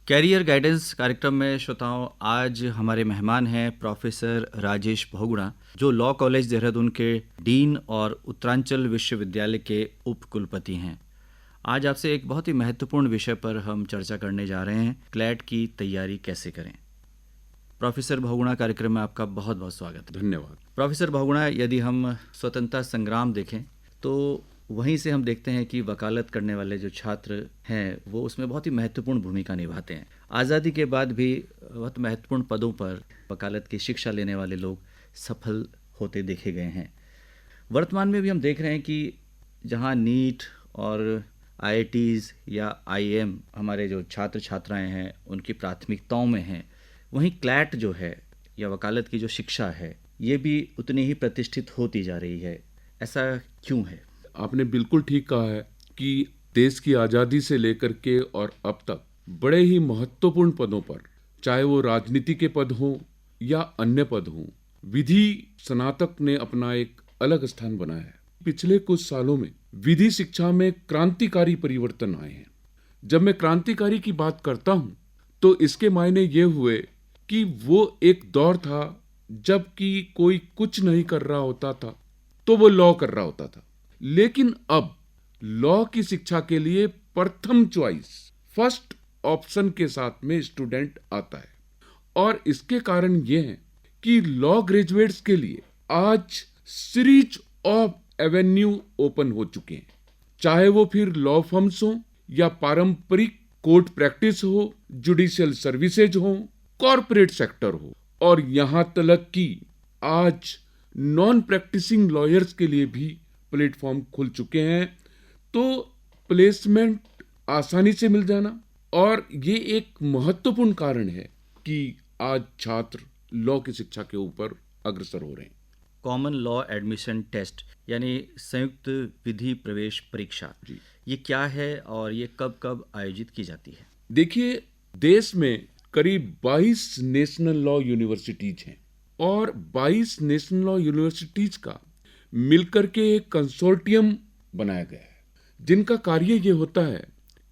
Career guidance कार्यक्रम में श्रोताओं, आज हमारे मेहमान हैं प्रोफेसर राजेश बहुगुणा, जो लॉ कॉलेज देहरादून के डीन और उत्तरांचल विश्वविद्यालय के उप कुलपति हैं। आज आपसे एक बहुत ही महत्वपूर्ण विषय पर हम चर्चा करने जा रहे हैं, क्लैट की तैयारी कैसे करें। प्रोफेसर बहुगुणा, कार्यक्रम में आपका बहुत बहुत स्वागत है। धन्यवाद। प्रोफेसर बहुगुणा, यदि हम स्वतंत्रता संग्राम देखें तो वहीं से हम देखते हैं कि वकालत करने वाले जो छात्र हैं वो उसमें बहुत ही महत्वपूर्ण भूमिका निभाते हैं। आज़ादी के बाद भी बहुत महत्वपूर्ण पदों पर वकालत की शिक्षा लेने वाले लोग सफल होते देखे गए हैं। वर्तमान में भी हम देख रहे हैं कि जहां नीट और आईआईटीज़ या आईएम हमारे जो छात्र छात्राएं हैं उनकी प्राथमिकताओं में हैं, वहीं क्लैट जो है या वकालत की जो शिक्षा है ये भी उतनी ही प्रतिष्ठित होती जा रही है। ऐसा क्यों है? आपने बिल्कुल ठीक कहा है कि देश की आज़ादी से लेकर के और अब तक बड़े ही महत्वपूर्ण पदों पर, चाहे वो राजनीति के पद हों या अन्य पद हों, विधि स्नातक ने अपना एक अलग स्थान बनाया है। पिछले कुछ सालों में विधि शिक्षा में क्रांतिकारी परिवर्तन आए हैं। जब मैं क्रांतिकारी की बात करता हूं तो इसके मायने ये हुए कि वो एक दौर था जबकि कोई कुछ नहीं कर रहा होता था तो वो लॉ कर रहा होता था, लेकिन अब लॉ की शिक्षा के लिए प्रथम चॉइस, फर्स्ट ऑप्शन के साथ में स्टूडेंट आता है। और इसके कारण ये है कि लॉ ग्रेजुएट्स के लिए आज सीरीज ऑफ एवेन्यू ओपन हो चुके हैं, चाहे वो फिर लॉ फर्म्स हो या पारंपरिक कोर्ट प्रैक्टिस हो, जुडिशियल सर्विसेज हो, कॉरपोरेट सेक्टर हो, और यहां तक कि आज नॉन प्रैक्टिसिंग लॉयर्स के लिए भी प्लेटफॉर्म खुल चुके हैं। तो प्लेसमेंट आसानी से मिल जाना, और ये एक महत्वपूर्ण कारण है कि आज छात्र लॉ की शिक्षा के ऊपर अग्रसर हो रहे हैं। कॉमन लॉ एडमिशन टेस्ट यानी संयुक्त विधि प्रवेश परीक्षा, ये क्या है और ये कब कब आयोजित की जाती है? देखिए, देश में करीब 22 नेशनल लॉ यूनिवर्सिटीज हैं और 22 नेशनल लॉ यूनिवर्सिटीज का मिलकर के एक कंसोर्टियम बनाया गया है, जिनका कार्य ये होता है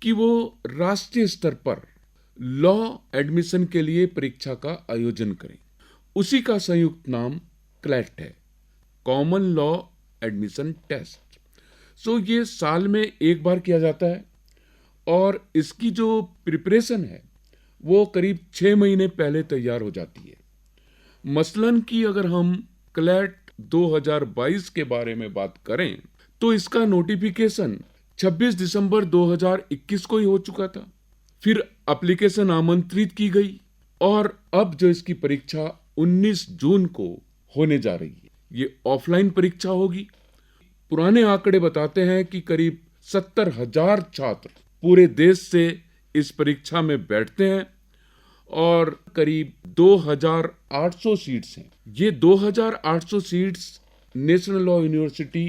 कि वो राष्ट्रीय स्तर पर लॉ एडमिशन के लिए परीक्षा का आयोजन करें। उसी का संयुक्त नाम क्लैट है, कॉमन लॉ एडमिशन टेस्ट। सो ये साल में एक बार किया जाता है और इसकी जो प्रिपरेशन है वो करीब 6 महीने पहले तैयार हो जाती है। मसलन कि अगर हम क्लैट 2022 के बारे में बात करें तो इसका नोटिफिकेशन 26 दिसंबर 2021 को ही हो चुका था। फिर एप्लीकेशन आमंत्रित की गई और अब जो इसकी परीक्षा 19 जून को होने जा रही है, ये ऑफलाइन परीक्षा होगी। पुराने आंकड़े बताते हैं कि करीब 70,000 छात्र पूरे देश से इस परीक्षा में बैठते हैं और करीब 2,800 सीट्स हैं। ये 2,800 सीट्स नेशनल लॉ यूनिवर्सिटी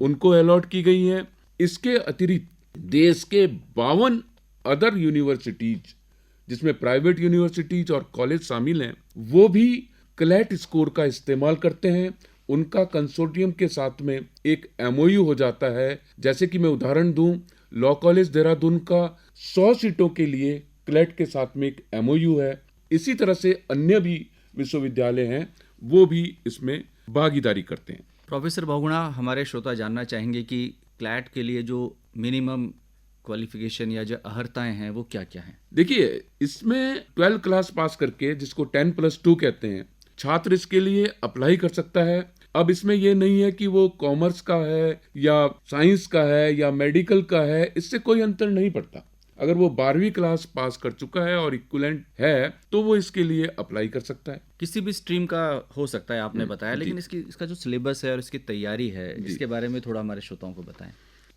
उनको अलॉट की गई हैं। इसके अतिरिक्त देश के 52 अदर यूनिवर्सिटीज, जिसमें प्राइवेट यूनिवर्सिटीज और कॉलेज शामिल हैं, वो भी क्लैट स्कोर का इस्तेमाल करते हैं। उनका कंसोर्टियम के साथ में एक एमओयू हो जाता है। जैसे कि मैं उदाहरण दूं, लॉ कॉलेज देहरादून का 100 सीटों के लिए क्लैट के साथ में एक एमओयू है। इसी तरह से अन्य भी विश्वविद्यालय हैं, वो भी इसमें भागीदारी करते हैं। प्रोफेसर बहुगुणा, हमारे श्रोता जानना चाहेंगे कि क्लैट के लिए जो मिनिमम क्वालिफिकेशन या जो अर्हताएं हैं वो क्या क्या हैं? देखिए, इसमें 12 क्लास पास करके, जिसको 10+2 कहते हैं, छात्र इसके लिए अप्लाई कर सकता है। अब इसमें यह नहीं है कि वो कॉमर्स का है या साइंस का है या मेडिकल का है, इससे कोई अंतर नहीं पड़ता। अगर वो 12वीं क्लास पास कर चुका है और इक्विवेलेंट है तो वो इसके लिए अप्लाई कर सकता है। किसी भी स्ट्रीम का हो सकता है, आपने बताया, लेकिन इसका जो सिलेबस है और इसकी तैयारी है, इसके बारे में थोड़ा हमारे श्रोताओं को बताएं।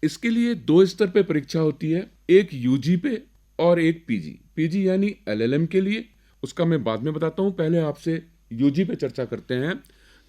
इसके लिए 2 स्तर पे परीक्षा होती है, एक यूजी पे और एक पीजी। पीजी यानी एलएलएम के लिए, उसका मैं बाद में बताता हूँ, पहले आपसे यूजी पे चर्चा करते हैं।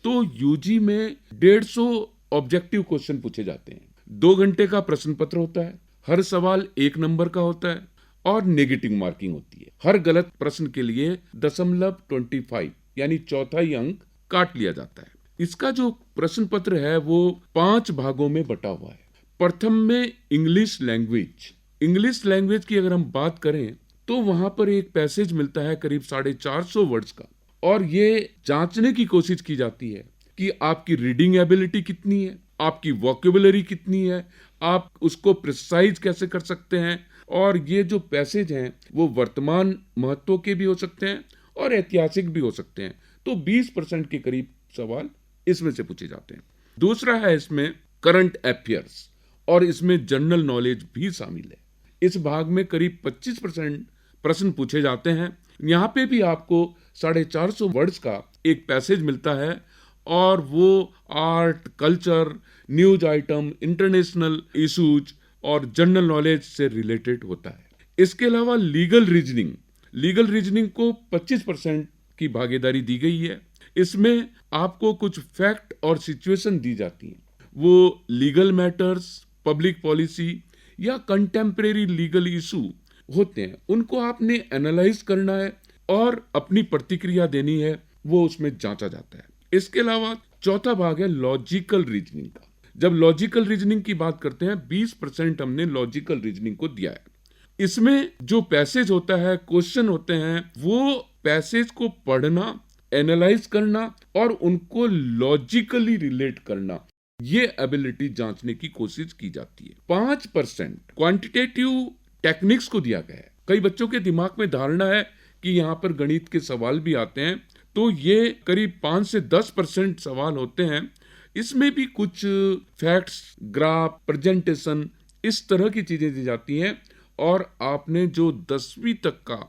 तो यूजी में 150 ऑब्जेक्टिव क्वेश्चन पूछे जाते हैं। 2 घंटे का प्रश्न पत्र होता है, हर सवाल 1 नंबर का होता है और नेगेटिव मार्किंग होती है। हर गलत प्रश्न के लिए 0.25 यानी चौथाई अंक काट लिया जाता है। इसका जो प्रश्न पत्र है वो 5 भागों में बटा हुआ है। प्रथम में इंग्लिश लैंग्वेज की अगर हम बात करें तो वहां पर एक पैसेज मिलता है करीब 450 वर्ड्स का, और ये जांचने की कोशिश की जाती है कि आपकी रीडिंग एबिलिटी कितनी है, आपकी वोकेबुलरी कितनी है, आप उसको प्रिसाइज कैसे कर सकते हैं। और ये जो पैसेज हैं वो वर्तमान महत्व के भी हो सकते हैं और ऐतिहासिक भी हो सकते हैं। तो 20% के करीब सवाल इसमें से पूछे जाते हैं। दूसरा है इसमें करंट अफेयर्स, और इसमें जनरल नॉलेज भी शामिल है। इस भाग में करीब 25% प्रश्न पूछे जाते हैं। यहाँ पे भी आपको 450 वर्ड्स का एक पैसेज मिलता है, और वो art, culture, news item, international issues और जनरल नॉलेज से रिलेटेड होता है। इसके अलावा लीगल रीजनिंग को 25% की भागीदारी दी गई है। इसमें आपको कुछ फैक्ट और सिचुएशन दी जाती हैं, वो लीगल मैटर्स, पब्लिक पॉलिसी या कंटेम्परेरी लीगल इशू होते हैं, उनको आपने एनालाइज करना है और अपनी प्रतिक्रिया देनी है, वो उसमें जांचा जाता है। इसके अलावा चौथा भाग है लॉजिकल रीजनिंग का। जब लॉजिकल रीजनिंग की बात करते हैं, 20% हमने लॉजिकल रीजनिंग को दिया है। इसमें जो पैसेज होता है, क्वेश्चन होते हैं, वो पैसेज को पढ़ना, एनालाइज करना और उनको लॉजिकली रिलेट करना, ये एबिलिटी जांचने की कोशिश की जाती है। 5% क्वांटिटेटिव टेक्निक्स को दिया गया है। कई बच्चों के दिमाग में धारणा है कि यहाँ पर गणित के सवाल भी आते हैं, तो ये करीब 5 से 10% सवाल होते हैं। इसमें भी कुछ फैक्ट्स, ग्राफ, प्रेजेंटेशन, इस तरह की चीजें दी जाती हैं, और आपने जो 10वीं तक का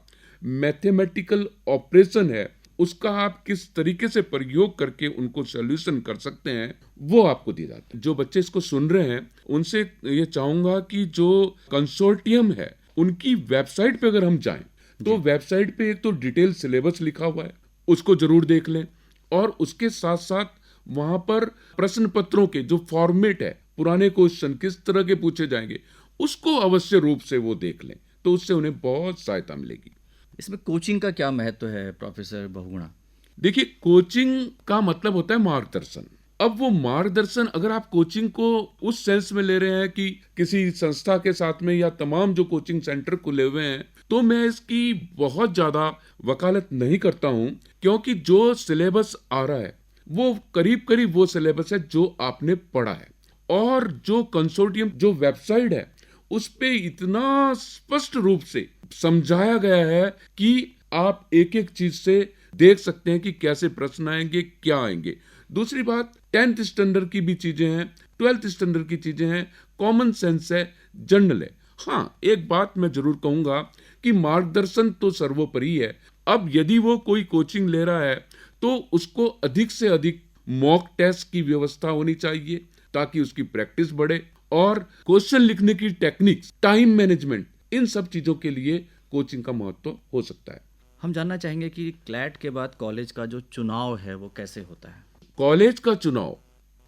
मैथमेटिकल ऑपरेशन है उसका आप किस तरीके से प्रयोग करके उनको सॉल्यूशन कर सकते हैं, वो आपको दिया जाता है। जो बच्चे इसको सुन रहे हैं उनसे ये चाहूंगा कि जो कंसोर्टियम है उनकी वेबसाइट पे अगर हम जाएं, तो वेबसाइट पे एक तो डिटेल सिलेबस लिखा हुआ है, उसको जरूर देख लें, और उसके साथ साथ वहां पर प्रश्न पत्रों के जो फॉर्मेट है, पुराने क्वेश्चन किस तरह के पूछे जाएंगे, उसको अवश्य रूप से वो देख लें, तो उससे उन्हें बहुत सहायता मिलेगी। इसमें कोचिंग का क्या महत्व है प्रोफेसर बहुगुणा? देखिए, कोचिंग का मतलब होता है मार्गदर्शन। अब वो मार्गदर्शन अगर आप कोचिंग को उस सेंस में ले रहे हैं कि किसी संस्था के साथ में या तमाम जो कोचिंग सेंटर खुले हुए हैं, तो मैं इसकी बहुत ज्यादा वकालत नहीं करता हूं, क्योंकि जो सिलेबस आ रहा है वो करीब करीब वो सिलेबस है जो आपने पढ़ा है, और जो कंसोर्टियम जो वेबसाइट है उस पे इतना स्पष्ट रूप से समझाया गया है कि आप एक एक चीज से देख सकते हैं कि कैसे प्रश्न आएंगे, क्या आएंगे। दूसरी बात, 10th स्टैंडर्ड की भी चीजें हैं, 12th स्टैंडर्ड की चीजें हैं, कॉमन सेंस है, जनरल है। हाँ, एक बात मैं जरूर कहूंगा कि मार्गदर्शन तो सर्वोपरि है। अब यदि वो कोई कोचिंग ले रहा है तो उसको अधिक से अधिक मॉक टेस्ट की व्यवस्था होनी चाहिए, ताकि उसकी प्रैक्टिस बढ़े, और क्वेश्चन लिखने की टेक्निक्स, टाइम मैनेजमेंट, इन सब चीजों के लिए कोचिंग का महत्व हो सकता है। हम जानना चाहेंगे कि क्लैट के बाद कॉलेज का जो चुनाव है वो कैसे होता है? कॉलेज का चुनाव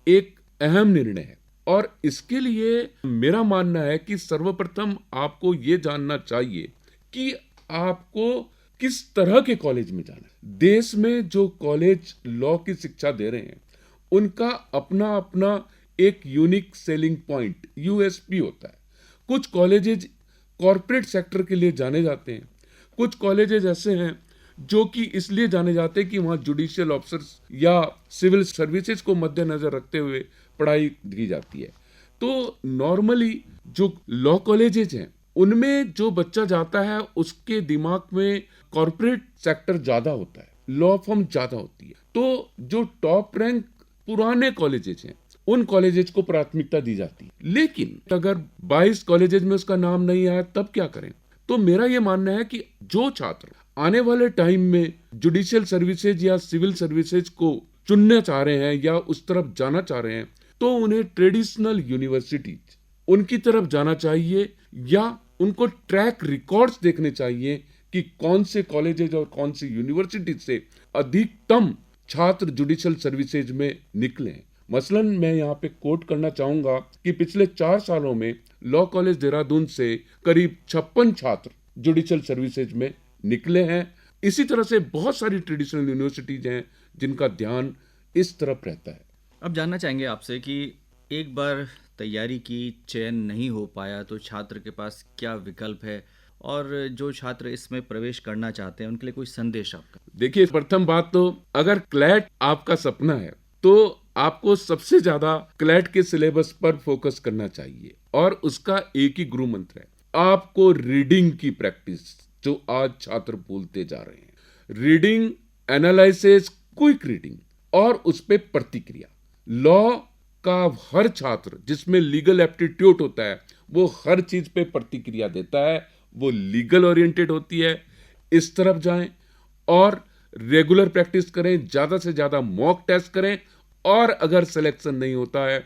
एक अहम निर्णय है, और इसके लिए मेरा मानना है कि सर्वप्रथम आपको ये जानना चाहिए कि आपको किस तरह के कॉलेज में जाना है। देश में जो कॉलेज लॉ की शिक्षा दे रहे हैं उनका अपना अपना एक यूनिक सेलिंग पॉइंट, यूएसपी होता है। कुछ कॉलेजेज कॉरपोरेट सेक्टर के लिए जाने जाते हैं, कुछ कॉलेजेज ऐसे हैं जो कि इसलिए जाने जाते हैं कि वहाँ जुडिशियल ऑफिसर्स या सिविल सर्विसेज को मद्देनजर रखते हुए पढ़ाई की जाती है। तो नॉर्मली जो लॉ कॉलेजेज हैं उनमें जो बच्चा जाता है उसके दिमाग में कॉरपोरेट सेक्टर ज्यादा होता है, लॉ फर्म ज्यादा होती है। तो जो टॉप रैंक पुराने कॉलेजेज हैं उन कॉलेजेज को प्राथमिकता दी जाती है। लेकिन अगर 22 कॉलेजेज में उसका नाम नहीं आया तब क्या करें? तो मेरा यह मानना है कि जो छात्र आने वाले टाइम में जुडिशियल सर्विसेज या सिविल सर्विसेज को चुनना चाह रहे हैं या उस तरफ जाना चाह रहे हैं, तो उन्हें ट्रेडिशनल यूनिवर्सिटीज उनकी तरफ जाना चाहिए, या उनको ट्रैक रिकॉर्ड्स देखने चाहिए कि कौन से कॉलेजेज और कौन सी यूनिवर्सिटी से अधिकतम छात्र जुडिशियल सर्विसेज में निकले हैं। मसलन मैं यहाँ पे कोट करना चाहूंगा कि पिछले 4 सालों में लॉ कॉलेज देहरादून से करीब 56 छात्र जुडिशियल सर्विसेज में निकले हैं। इसी तरह से बहुत सारी ट्रेडिशनल यूनिवर्सिटीज हैं जिनका ध्यान इस तरफ रहता है। अब जानना चाहेंगे आपसे कि एक बार तैयारी की, चयन नहीं हो पाया तो छात्र के पास क्या विकल्प है, और जो छात्र इसमें प्रवेश करना चाहते हैं उनके लिए कोई संदेश आपका? देखिए, प्रथम बात तो अगर क्लैट आपका सपना है तो आपको सबसे ज्यादा क्लैट के सिलेबस पर फोकस करना चाहिए और उसका एक ही गुरु मंत्र है, आपको रीडिंग की प्रैक्टिस, जो आज छात्र भूलते जा रहे हैं। रीडिंग, एनालिसिस, क्विक रीडिंग और उस पे प्रतिक्रिया। लॉ का हर छात्र जिसमें लीगल एप्टीट्यूड होता है वो हर चीज पे प्रतिक्रिया देता है, वो लीगल ओरिएंटेड होती है। इस तरफ जाएं और रेगुलर प्रैक्टिस करें, ज्यादा से ज्यादा मॉक टेस्ट करें और अगर सिलेक्शन नहीं होता है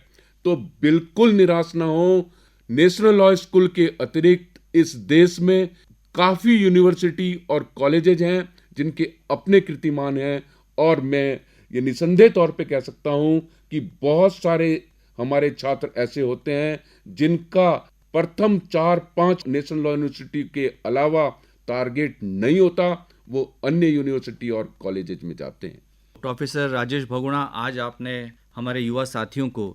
तो बिल्कुल निराश ना हो। नेशनल लॉ स्कूल के अतिरिक्त इस देश में काफी यूनिवर्सिटी और कॉलेजेज हैं जिनके अपने कीर्तिमान हैं और मैं ये निसंदेह तौर पे कह सकता हूं कि बहुत सारे हमारे छात्र ऐसे होते हैं जिनका प्रथम 4-5 नेशनल लॉ यूनिवर्सिटी के अलावा टारगेट नहीं होता, वो अन्य यूनिवर्सिटी और कॉलेजेज में जाते हैं। प्रोफेसर राजेश बहुगुणा, आज आपने हमारे युवा साथियों को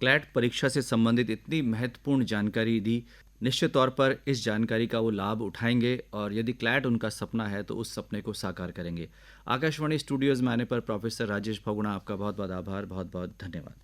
क्लैट परीक्षा से संबंधित इतनी महत्वपूर्ण जानकारी दी। निश्चित तौर पर इस जानकारी का वो लाभ उठाएंगे और यदि क्लैट उनका सपना है तो उस सपने को साकार करेंगे। आकाशवाणी स्टूडियोज में आने पर प्रोफेसर राजेश बहुगुणा, आपका बहुत बहुत आभार, बहुत बहुत धन्यवाद।